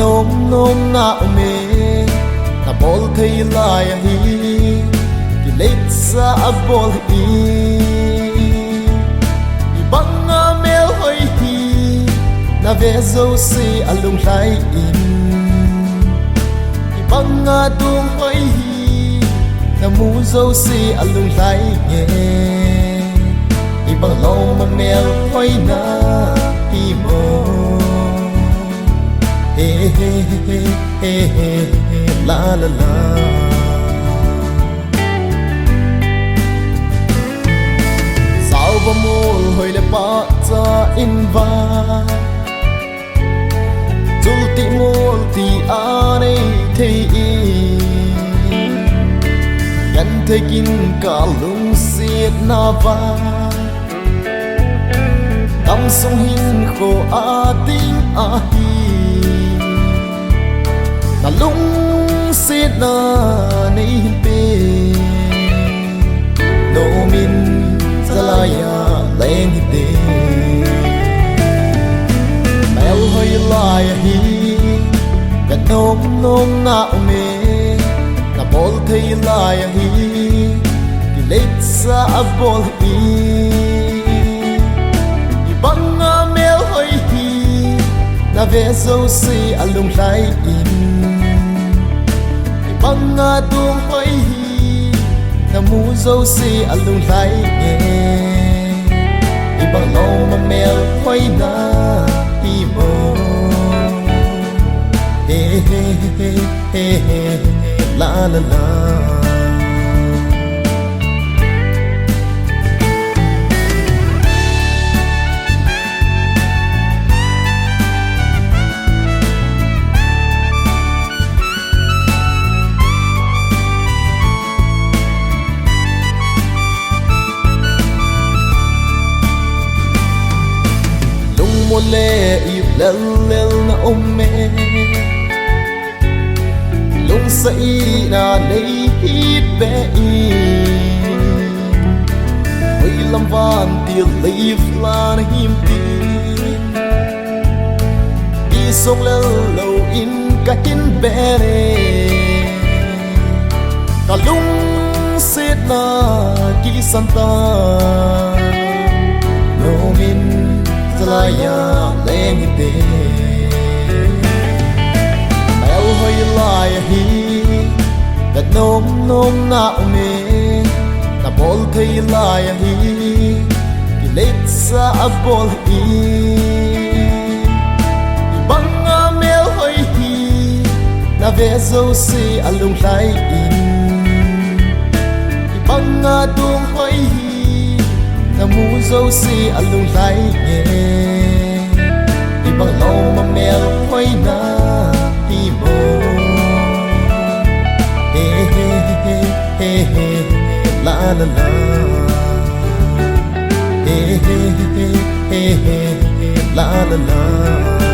nôm nôm na me na bol thei lai hi ki leit sa bol hi i banga mel hoi hi na ve zo si alung lai in i banga dung hoi hi na mu zo si alung lai nge i bang lo ma mel hoi na hi mo hey hey hey hey hey la la la sao va mol hoi le pa cha in va tul ti mol ti a nei thei i yan thei kin ka lung siết na va tâm sông hin khô a ting a hi na lung siết na nei pe no min zalaya leng te mel hoi lai hi ka nom nom na me na bol thei lai hi ki leit sa bol hi i banga mel hoi hi na ve zo si alung lai in banga tung hoi hi na mu zo si alung lai nge i bang lo ma mel hoi na i mo hey hey hey hey hey la la la le yêu lel lel na ome lung sai na lấy hít bé i oi lam van tia lấy flan him ti đi sông lel lâu in cả hin bé re cả lung set na ki santa no min zalaya leng te mel hoi lai hi ka nom nom na me na bol thei lai hi ki leit sa bol hi i banga mel hoi hi na ve zo si alung lai in i banga dung hoi hi na mu zo si alung lai nge i bang lo ma mel hoi na i mo hey hey hey hey hey la la la hey hey hey hey hey la la la